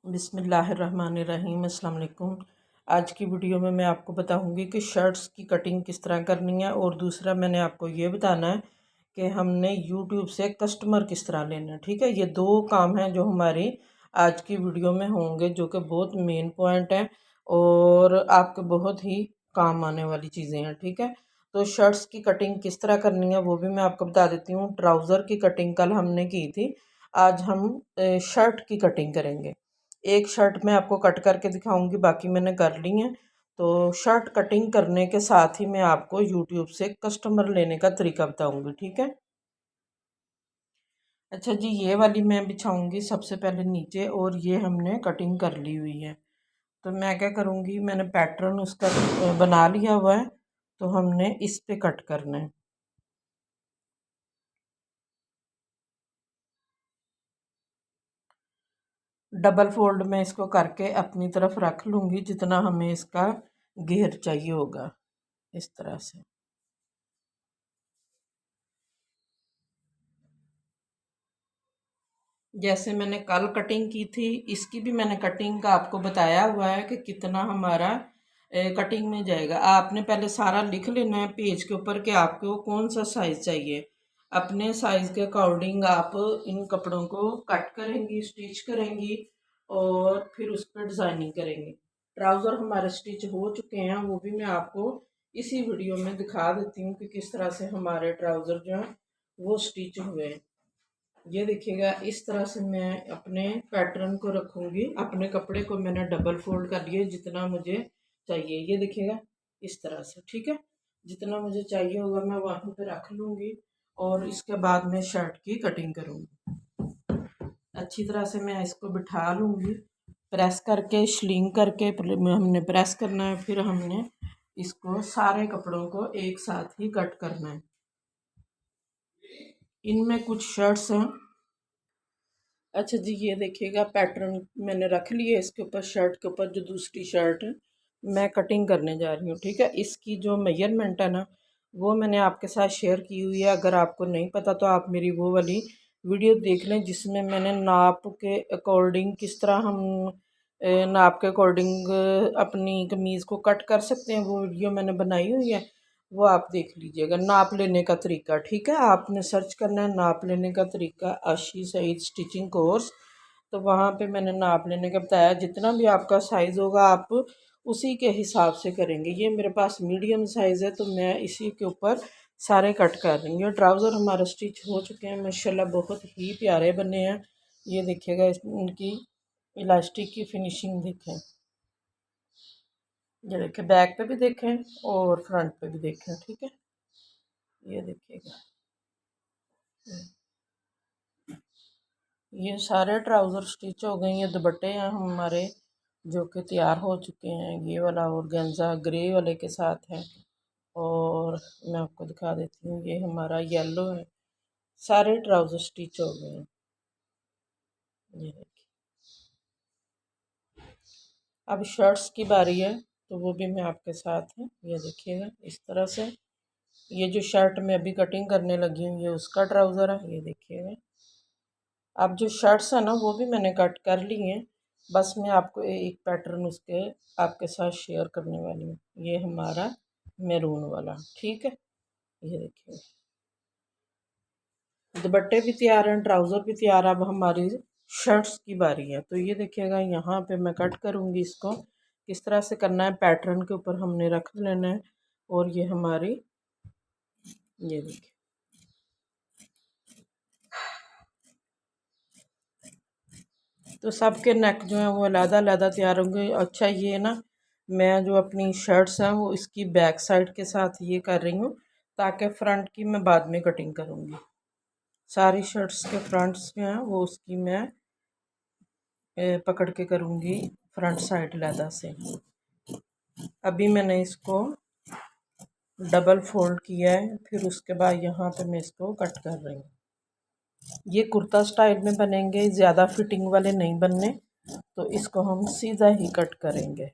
बिस्मिल्लाहिर्रहमानिर्रहीम अस्सलाम वालेकुम। आज की वीडियो में मैं आपको बताऊंगी कि शर्ट्स की कटिंग किस तरह करनी है, और दूसरा मैंने आपको ये बताना है कि हमने यूट्यूब से कस्टमर किस तरह लेना है। ठीक है, ये दो काम हैं जो हमारी आज की वीडियो में होंगे, जो कि बहुत मेन पॉइंट है और आपके बहुत ही काम आने वाली चीज़ें हैं। ठीक है, तो शर्ट्स की कटिंग किस तरह करनी है वो भी मैं आपको बता देती हूँ। ट्राउज़र की कटिंग कल हमने की थी, आज हम शर्ट की कटिंग करेंगे। एक शर्ट मैं आपको कट करके दिखाऊंगी, बाकी मैंने कर ली है। तो शर्ट कटिंग करने के साथ ही मैं आपको यूट्यूब से कस्टमर लेने का तरीका बताऊंगी। ठीक है, अच्छा जी, ये वाली मैं बिछाऊंगी सबसे पहले नीचे, और ये हमने कटिंग कर ली हुई है। तो मैं क्या करूँगी, मैंने पैटर्न उसका बना लिया हुआ है, तो हमने इस पे कट करना है। डबल फोल्ड में इसको करके अपनी तरफ रख लूँगी, जितना हमें इसका घेर चाहिए होगा, इस तरह से। जैसे मैंने कल कटिंग की थी, इसकी भी मैंने कटिंग का आपको बताया हुआ है कि कितना हमारा कटिंग में जाएगा। आपने पहले सारा लिख लेना है पेज के ऊपर कि आपको कौन सा साइज चाहिए। अपने साइज के अकॉर्डिंग आप इन कपड़ों को कट करेंगी, स्टिच करेंगी, और फिर उस पर डिज़ाइनिंग करेंगी। ट्राउज़र हमारे स्टिच हो चुके हैं, वो भी मैं आपको इसी वीडियो में दिखा देती हूँ कि किस तरह से हमारे ट्राउज़र जो हैं वो स्टिच हुए हैं। ये देखिएगा, इस तरह से मैं अपने पैटर्न को रखूंगी। अपने कपड़े को मैंने डबल फोल्ड कर लिया जितना मुझे चाहिए। ये देखिएगा, इस तरह से। ठीक है, जितना मुझे चाहिए होगा मैं वहीं पे रख लूंगी, और इसके बाद मैं शर्ट की कटिंग करूंगी। अच्छी तरह से मैं इसको बिठा लूंगी, प्रेस करके, स्लिंग करके हमने प्रेस करना है। फिर हमने इसको सारे कपड़ों को एक साथ ही कट करना है। इनमें कुछ शर्ट्स हैं। अच्छा जी, ये देखिएगा, पैटर्न मैंने रख लिया इसके ऊपर, शर्ट के ऊपर जो दूसरी शर्ट है मैं कटिंग करने जा रही हूँ। ठीक है, इसकी जो मेजरमेंट है ना, वो मैंने आपके साथ शेयर की हुई है। अगर आपको नहीं पता तो आप मेरी वो वाली वीडियो देख लें, जिसमें मैंने नाप के अकॉर्डिंग किस तरह हम नाप के अकॉर्डिंग अपनी कमीज़ को कट कर सकते हैं, वो वीडियो मैंने बनाई हुई है। वो आप देख लीजिएगा, नाप लेने का तरीका। ठीक है, आपने सर्च करना है नाप लेने का तरीका, आशी सईद स्टिचिंग कोर्स। तो वहाँ पे मैंने नाप लेने का बताया। जितना भी आपका साइज़ होगा आप उसी के हिसाब से करेंगे। ये मेरे पास मीडियम साइज़ है, तो मैं इसी के ऊपर सारे कट कर रही हूँ। ट्राउज़र हमारे स्टिच हो चुके हैं माशाल्लाह, बहुत ही प्यारे बने हैं। ये देखिएगा, इनकी इलास्टिक की फिनिशिंग देखें। ये देखें, बैक पे भी देखें और फ्रंट पे भी देखें। ठीक है, ये देखिएगा, ये सारे ट्राउज़र स्टिच हो गए। ये दुपट्टे हैं हमारे जो कि तैयार हो चुके हैं। ये वाला ऑर्गेन्जा ग्रे वाले के साथ है, और मैं आपको दिखा देती हूँ, ये हमारा येलो है। सारे ट्राउज़र स्टिच हो गए हैं। ये देखिए, अब शर्ट्स की बारी है, तो वो भी मैं आपके साथ है। ये देखिएगा, इस तरह से। ये जो शर्ट में अभी कटिंग करने लगी हूँ, ये उसका ट्राउज़र है। ये देखिएगा, अब जो शर्ट्स है ना वो भी मैंने कट कर ली हैं। बस मैं आपको एक पैटर्न उसके आपके साथ शेयर करने वाली हूँ। ये हमारा मैरून वाला। ठीक है, ये देखिए, दुपट्टे भी तैयार हैं, ट्राउज़र भी तैयार है। अब हमारी शर्ट्स की बारी है। तो ये देखिएगा, यहाँ पे मैं कट करूँगी इसको। किस तरह से करना है, पैटर्न के ऊपर हमने रख लेना है। और ये हमारी, ये देखिए, तो सबके नेक जो है वो अलग-अलग तैयार होंगे। अच्छा, ये ना मैं जो अपनी शर्ट्स हैं वो इसकी बैक साइड के साथ ये कर रही हूँ, ताकि फ्रंट की मैं बाद में कटिंग करूँगी। सारी शर्ट्स के फ्रंट्स जो हैं वो उसकी मैं पकड़ के करूँगी फ्रंट साइड लैदा से। अभी मैंने इसको डबल फोल्ड किया है, फिर उसके बाद यहाँ पे मैं इसको कट कर रही हूँ। ये कुर्ता स्टाइल में बनेंगे, ज़्यादा फिटिंग वाले नहीं बनने, तो इसको हम सीधा ही कट करेंगे।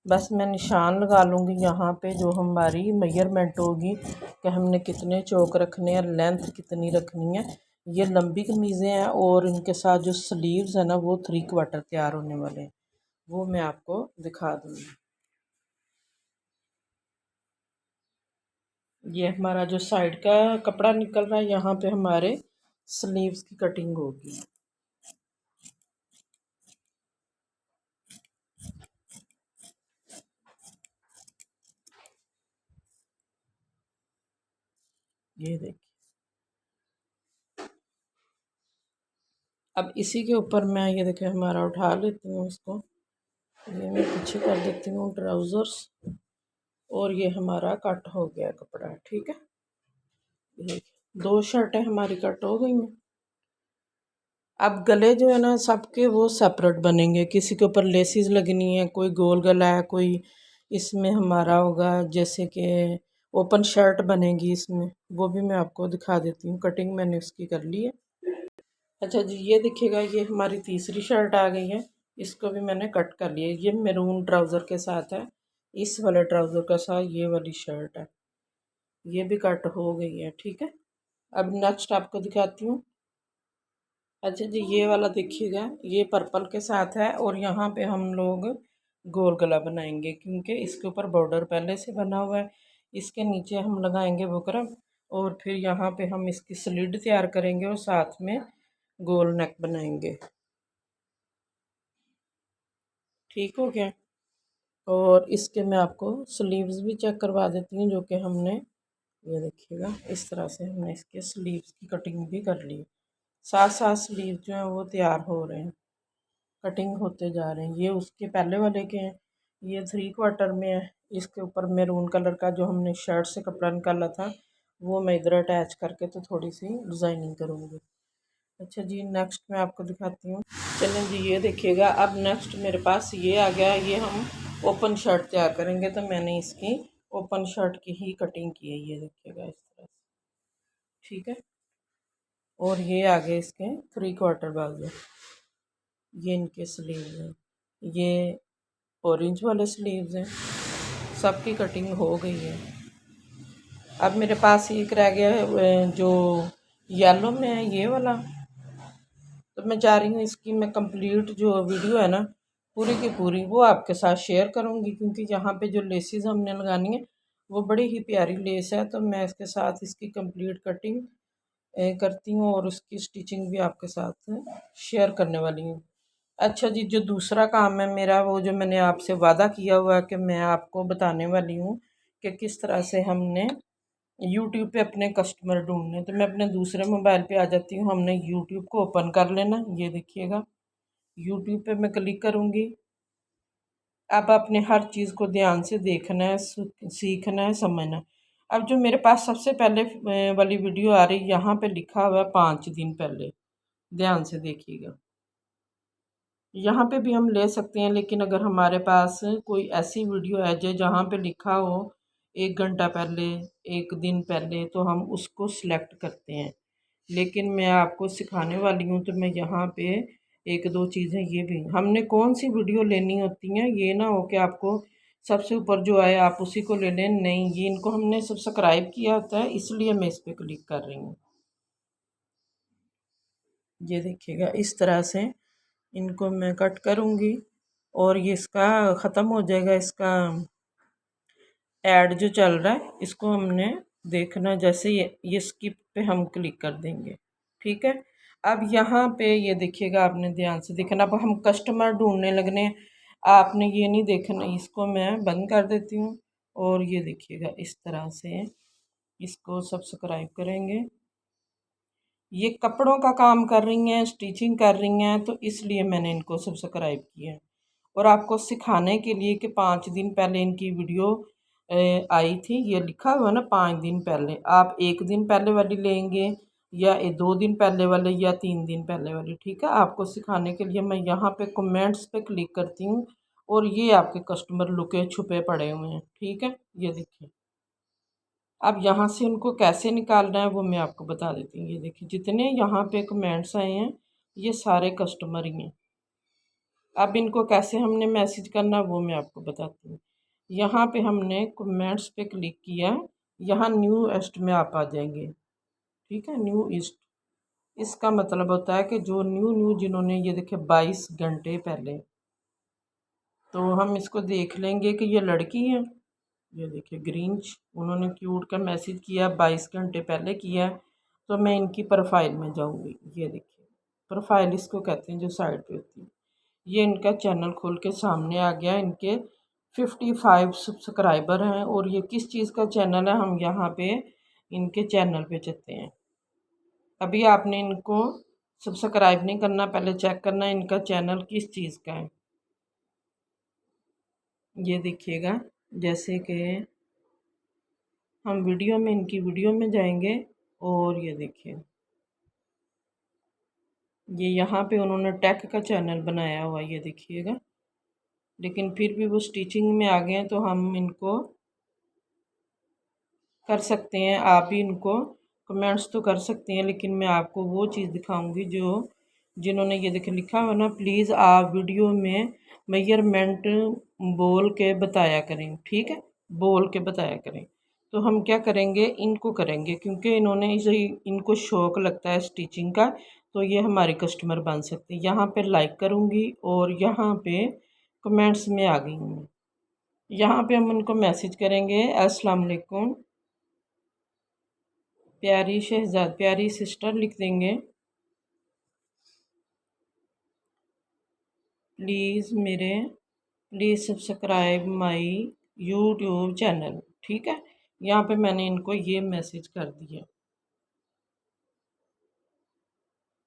बस मैं निशान लगा लूँगी यहाँ पे, जो हमारी मेजरमेंट होगी कि हमने कितने चौक रखने हैं, लेंथ कितनी रखनी है। ये लंबी कमीज़ें हैं और इनके साथ जो स्लीव्स है ना वो 3/4 तैयार होने वाले हैं, वो मैं आपको दिखा दूँगी। ये हमारा जो साइड का कपड़ा निकल रहा है, यहाँ पे हमारे स्लीव्स की कटिंग होगी। ये देखिए। अब इसी के ऊपर मैं ये देखिए हमारा उठा लेती हूँ इसको, ये मैं पीछे कर देती हूँ ट्राउज़र्स, और ये हमारा कट हो गया कपड़ा, ठीक है। ये देखिए 2 शर्टें हमारी कट हो गई हैं। अब गले जो है ना सबके वो सेपरेट बनेंगे, किसी के ऊपर लेसिस लगनी है, कोई गोल गला है, कोई इसमें हमारा होगा जैसे कि ओपन शर्ट बनेगी इसमें, वो भी मैं आपको दिखा देती हूँ। कटिंग मैंने उसकी कर ली है। अच्छा जी, ये देखिएगा, ये हमारी तीसरी शर्ट आ गई है, इसको भी मैंने कट कर लिया। ये मैरून ट्राउज़र के साथ है, इस वाले ट्राउज़र के साथ ये वाली शर्ट है, ये भी कट हो गई है, ठीक है। अब नेक्स्ट आपको दिखाती हूँ। अच्छा जी, ये वाला देखिएगा, ये पर्पल के साथ है और यहाँ पे हम लोग गोल गला बनाएंगे क्योंकि इसके ऊपर बॉर्डर पहले से बना हुआ है। इसके नीचे हम लगाएंगे बुकरम और फिर यहाँ पे हम इसकी स्लिट तैयार करेंगे और साथ में गोल नेक बनाएंगे। ठीक हो गया। और इसके मैं आपको स्लीव्स भी चेक करवा देती हूँ, जो कि हमने, ये देखिएगा इस तरह से हमने इसके स्लीव्स की कटिंग भी कर ली। साथ साथ स्लीव जो है वो तैयार हो रहे हैं, कटिंग होते जा रहे हैं। ये उसके पहले वाले के हैं, ये 3/4 में है। इसके ऊपर मैरून कलर का जो हमने शर्ट से कपड़ा निकाला था वो मैं इधर अटैच करके तो थोड़ी सी डिज़ाइनिंग करूँगी। अच्छा जी, नेक्स्ट मैं आपको दिखाती हूँ। चलें जी, ये देखिएगा, अब नेक्स्ट मेरे पास ये आ गया। ये हम ओपन शर्ट तैयार करेंगे, तो मैंने इसकी ओपन शर्ट की ही कटिंग की है, ये देखिएगा इस तरह से, ठीक है। और ये आगे इसके 3/4 बाजू, ये इनके स्लीव्स हैं, ये ऑरेंज वाले स्लीव्स हैं, सबकी कटिंग हो गई है। अब मेरे पास एक रह गया है जो येलो में है, ये वाला। तो मैं चाह रही हूँ इसकी मैं कंप्लीट जो वीडियो है ना पूरी की पूरी वो आपके साथ शेयर करूँगी, क्योंकि यहाँ पे जो लेसेस हमने लगानी है वो बड़ी ही प्यारी लेस है, तो मैं इसके साथ इसकी कंप्लीट कटिंग करती हूँ और उसकी स्टिचिंग भी आपके साथ शेयर करने वाली हूँ। अच्छा जी, जो दूसरा काम है मेरा, वो जो मैंने आपसे वादा किया हुआ है कि मैं आपको बताने वाली हूँ कि किस तरह से हमने यूट्यूब पे अपने कस्टमर ढूंढने। तो मैं अपने दूसरे मोबाइल पे आ जाती हूँ, हमने यूट्यूब को ओपन कर लेना। ये देखिएगा, यूट्यूब पे मैं क्लिक करूँगी। अब आपने हर चीज़ को ध्यान से देखना है, सीखना है, समझना है। अब जो मेरे पास सबसे पहले वाली वीडियो आ रही, यहाँ पे लिखा हुआ है 5 दिन पहले, ध्यान से देखिएगा। यहाँ पे भी हम ले सकते हैं, लेकिन अगर हमारे पास कोई ऐसी वीडियो है जो जहाँ पे लिखा हो 1 घंटा पहले, 1 दिन पहले, तो हम उसको सिलेक्ट करते हैं। लेकिन मैं आपको सिखाने वाली हूँ, तो मैं यहाँ पे 1-2 चीज़ें ये भी, हमने कौन सी वीडियो लेनी होती हैं, ये ना हो कि आपको सबसे ऊपर जो आए आप उसी को ले लें। नहीं, ये इनको हमने सब्सक्राइब किया होता है, इसलिए मैं इस पर क्लिक कर रही हूँ। ये देखिएगा, इस तरह से इनको मैं कट करूँगी और ये इसका ख़त्म हो जाएगा। इसका ऐड जो चल रहा है इसको हमने देखना, जैसे ये स्किप पे हम क्लिक कर देंगे, ठीक है। अब यहाँ पे ये देखिएगा, आपने ध्यान से देखना। अब हम कस्टमर ढूंढने लगने, आपने ये नहीं देखना। इसको मैं बंद कर देती हूँ और ये देखिएगा इस तरह से इसको सब्सक्राइब करेंगे। ये कपड़ों का काम कर रही हैं, स्टिचिंग कर रही हैं, तो इसलिए मैंने इनको सब्सक्राइब किया है। और आपको सिखाने के लिए कि 5 दिन पहले इनकी वीडियो आई थी, ये लिखा हुआ है ना 5 दिन पहले, आप 1 दिन पहले वाली लेंगे या 2 दिन पहले वाले या 3 दिन पहले वाली, ठीक है। आपको सिखाने के लिए मैं यहाँ पे कमेंट्स पे क्लिक करती हूँ और ये आपके कस्टमर लुके छुपे पड़े हुए हैं, ठीक है। ये देखिए, अब यहाँ से उनको कैसे निकालना है वो मैं आपको बता देती हूँ। ये देखिए, जितने यहाँ पे कमेंट्स आए हैं ये सारे कस्टमर ही हैं। अब इनको कैसे हमने मैसेज करना वो मैं आपको बताती हूँ। यहाँ पे हमने कमेंट्स पे क्लिक किया, यहाँ न्यू ईस्ट में आप आ जाएंगे, ठीक है, न्यू ईस्ट। इसका मतलब होता है कि जो न्यू न्यू जिन्होंने ये देखे 22 घंटे पहले, तो हम इसको देख लेंगे कि ये लड़की है। ये देखिए ग्रीनच, उन्होंने क्यूट का मैसेज किया 22 घंटे पहले किया है। तो मैं इनकी प्रोफाइल में जाऊंगी। ये देखिए प्रोफाइल इसको कहते हैं जो साइड पे होती है। ये इनका चैनल खोल के सामने आ गया। इनके 55 सब्सक्राइबर हैं। और ये किस चीज़ का चैनल है, हम यहाँ पे इनके चैनल पे चलते हैं। अभी आपने इनको सब्सक्राइब नहीं करना, पहले चेक करना इनका चैनल किस चीज़ का है। ये देखिएगा, जैसे कि हम वीडियो में इनकी वीडियो में जाएंगे और ये देखिए ये यहाँ पे उन्होंने टेक का चैनल बनाया हुआ, ये देखिएगा। लेकिन फिर भी वो स्टिचिंग में आ गए हैं, तो हम इनको कर सकते हैं। आप ही इनको कमेंट्स तो कर सकते हैं, लेकिन मैं आपको वो चीज़ दिखाऊंगी जो जिन्होंने ये देखे लिखा हुआ ना, प्लीज़ आप वीडियो में मेजरमेंट बोल के बताया करें, ठीक है, बोल के बताया करें। तो हम क्या करेंगे, इनको करेंगे, क्योंकि इन्होंने इसे इनको शौक़ लगता है स्टिचिंग का, तो ये हमारे कस्टमर बन सकते हैं। यहाँ पे लाइक करूँगी और यहाँ पे कमेंट्स में आ गई हूँ। यहाँ पे हम उनको मैसेज करेंगे, अस्सलाम वालेकुम प्यारी शहजाद, प्यारी सिस्टर लिख देंगे। Please subscribe my YouTube channel, ठीक है। यहाँ पे मैंने इनको ये मैसेज कर दिया।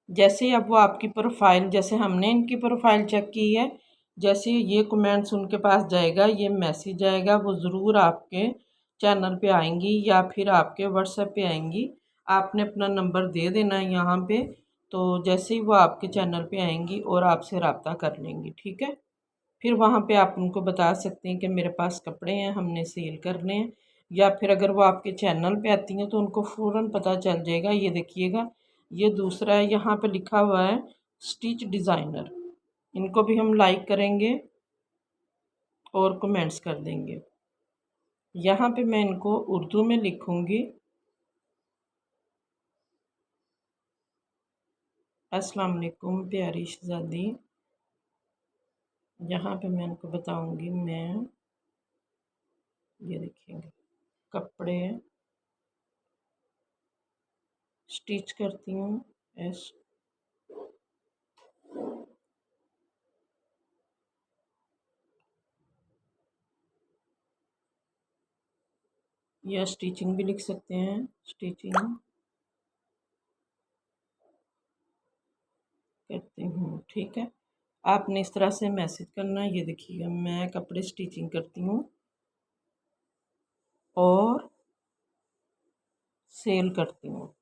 जैसे ही अब वो आपकी प्रोफाइल, जैसे हमने इनकी प्रोफाइल चेक की है, जैसे ये कमेंट्स उनके पास जाएगा, ये मैसेज जाएगा, वो ज़रूर आपके चैनल पे आएंगी या फिर आपके व्हाट्सएप पे आएंगी। आपने अपना नंबर दे देना है यहाँ पे, तो जैसे ही वो आपके चैनल पे आएंगी और आपसे रब्ता कर लेंगी, ठीक है। फिर वहाँ पे आप उनको बता सकते हैं कि मेरे पास कपड़े हैं, हमने सेल करने हैं। या फिर अगर वो आपके चैनल पे आती हैं तो उनको फ़ौरन पता चल जाएगा। ये देखिएगा, ये दूसरा है, यहाँ पे लिखा हुआ है स्टिच डिज़ाइनर। इनको भी हम लाइक करेंगे और कमेंट्स कर देंगे। यहाँ पे मैं इनको उर्दू में लिखूँगी, अस्सलाम वालेकुम प्यारी शहज़ादी। यहाँ पे मैं इनको बताऊँगी, मैं ये देखिएगा कपड़े स्टिच करती हूँ, एस या स्टिचिंग भी लिख सकते हैं, स्टिचिंग करती हूँ, ठीक है। आपने इस तरह से मैसेज करना है। ये देखिएगा, मैं कपड़े स्टिचिंग करती हूँ और सेल करती हूँ।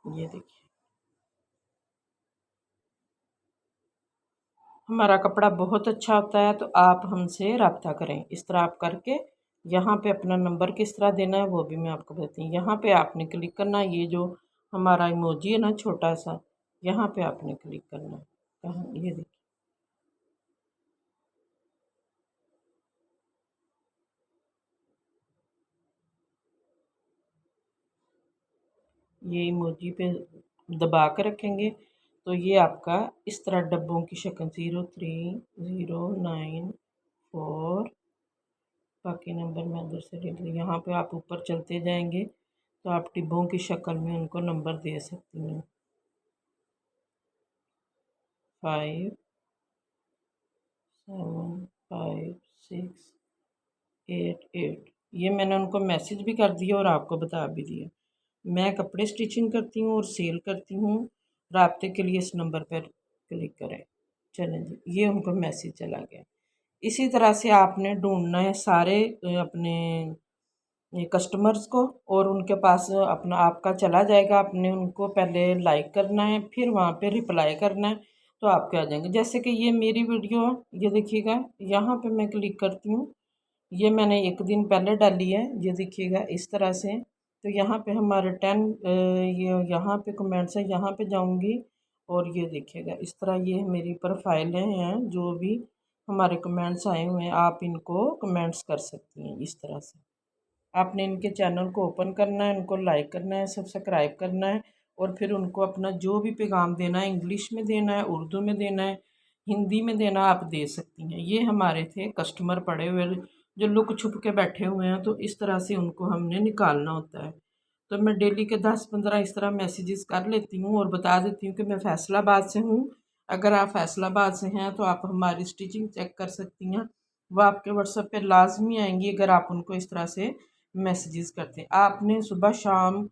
ये देखिए, हमारा कपड़ा बहुत अच्छा होता है, तो आप हमसे रब्ता करें। इस तरह आप करके यहाँ पे अपना नंबर किस तरह देना है वो भी मैं आपको बताती हूँ। यहाँ पे आपने क्लिक करना है, ये जो हमारा इमोजी है ना छोटा सा, यहाँ पे आपने क्लिक करना है। कहाँ, ये देखिए, ये इमोजी पे दबा कर रखेंगे, तो ये आपका इस तरह डब्बों की शक्ल 03094, बाकी नंबर मैं उधर से ले लूँ। यहाँ पे आप ऊपर चलते जाएंगे तो आप डिब्बों की शक्ल में उनको नंबर दे सकती हैं। 575688। ये मैंने उनको मैसेज भी कर दिया और आपको बता भी दिया। मैं कपड़े स्टिचिंग करती हूँ और सेल करती हूँ। राब्ते के लिए इस नंबर पर क्लिक करें। चलें जी, ये उनको मैसेज चला गया। इसी तरह से आपने ढूंढना है सारे अपने ये कस्टमर्स को, और उनके पास अपना आपका चला जाएगा। आपने उनको पहले लाइक करना है, फिर वहाँ पे रिप्लाई करना है, तो आपके आ जाएंगे। जैसे कि ये मेरी वीडियो है, ये देखिएगा, यहाँ पे मैं क्लिक करती हूँ। ये मैंने एक दिन पहले डाली है, ये देखिएगा इस तरह से। तो यहाँ पे हमारे 10 ये यहाँ पे कमेंट्स है, यहाँ पे जाऊँगी और ये देखिएगा इस तरह ये मेरी प्रोफाइलें हैं जो भी हमारे कमेंट्स आए हुए हैं, आप इनको कमेंट्स कर सकती हैं इस तरह से। आपने इनके चैनल को ओपन करना है, उनको लाइक करना है, सब्सक्राइब करना है और फिर उनको अपना जो भी पैगाम देना है, इंग्लिश में देना है, उर्दू में देना है, हिंदी में देना, आप दे सकती हैं। ये हमारे थे कस्टमर पड़े हुए जो लुक छुप के बैठे हुए हैं, तो इस तरह से उनको हमने निकालना होता है। तो मैं डेली के 10-15 इस तरह मैसेजेस कर लेती हूँ और बता देती हूँ कि मैं फैसलाबाद से हूँ। अगर आप फैसलाबाद से हैं तो आप हमारी स्टिचिंग चेक कर सकती हैं, वो आपके व्हाट्सएप पे लाजमी आएंगी अगर आप उनको इस तरह से मैसेजेस करते हैं। आपने सुबह शाम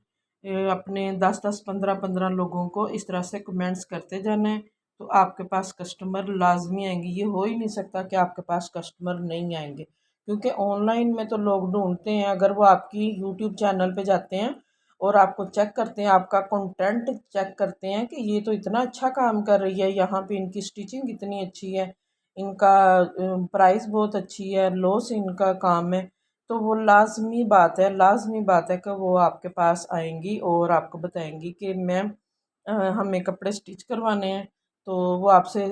अपने 10-10 15-15 लोगों को इस तरह से कमेंट्स करते जाना है, तो आपके पास कस्टमर लाजमी आएंगे। ये हो ही नहीं सकता कि आपके पास कस्टमर नहीं आएंगे, क्योंकि ऑनलाइन में तो लोग ढूंढते हैं। अगर वो आपकी यूट्यूब चैनल पे जाते हैं और आपको चेक करते हैं, आपका कंटेंट चेक करते हैं कि ये तो इतना अच्छा काम कर रही है, यहाँ पे इनकी स्टिचिंग इतनी अच्छी है, इनका प्राइस बहुत अच्छी है, लो से इनका काम है, तो वो लाजमी बात है कि वो आपके पास आएंगी और आपको बताएंगी कि मैम हमें कपड़े स्टिच करवाने हैं। तो वो आपसे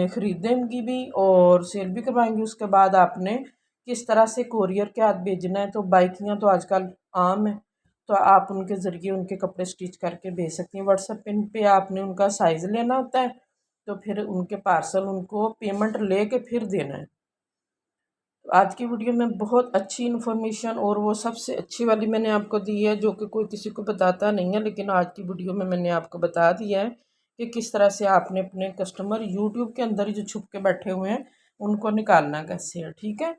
ख़रीदेंगी भी और सेल भी करवाएंगी। उसके बाद आपने किस तरह से कोरियर के हाथ भेजना है, तो बाइकियाँ तो आजकल आम है, तो आप उनके ज़रिए उनके कपड़े स्टिच करके भेज सकती हैं। व्हाट्सएप पे आपने उनका साइज़ लेना होता है, तो फिर उनके पार्सल उनको पेमेंट ले के फिर देना है। तो आज की वीडियो में बहुत अच्छी इन्फॉर्मेशन और वो सबसे अच्छी वाली मैंने आपको दी है, जो कि कोई किसी को बताता नहीं है, लेकिन आज की वीडियो में मैंने आपको बता दिया है कि किस तरह से आपने अपने कस्टमर यूट्यूब के अंदर ही जो छुप के बैठे हुए हैं उनको निकालना कैसे है। ठीक है,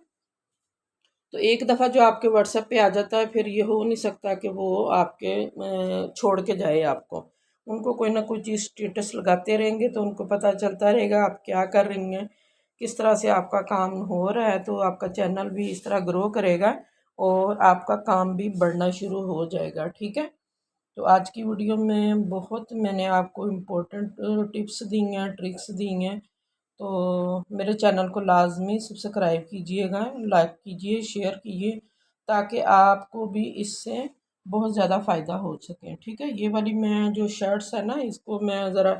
तो एक दफ़ा जो आपके व्हाट्सएप पे आ जाता है, फिर ये हो नहीं सकता कि वो आपके छोड़ के जाए आपको। उनको कोई ना कोई चीज़ स्टेटस लगाते रहेंगे तो उनको पता चलता रहेगा आप क्या कर रही हैं, किस तरह से आपका काम हो रहा है, तो आपका चैनल भी इस तरह ग्रो करेगा और आपका काम भी बढ़ना शुरू हो जाएगा। ठीक है, तो आज की वीडियो में बहुत मैंने आपको इम्पोर्टेंट टिप्स दी हैं, ट्रिक्स दी हैं। तो मेरे चैनल को लाजमी सब्सक्राइब कीजिएगा, लाइक कीजिए, शेयर कीजिए, ताकि आपको भी इससे बहुत ज़्यादा फ़ायदा हो सके। ठीक है, ये वाली मैं जो शर्ट्स है ना, इसको मैं ज़रा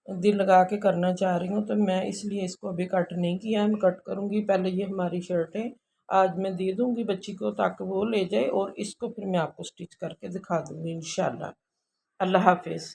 दिल लगा के करना चाह रही हूँ, तो मैं इसलिए इसको अभी कट नहीं किया है, मैं कट करूँगी। पहले ये हमारी शर्टें आज मैं दे दूँगी बच्ची को ताकि वो ले जाए और इसको फिर मैं आपको स्टिच करके दिखा दूँगी इंशाल्लाह। अल्लाह हाफिज़।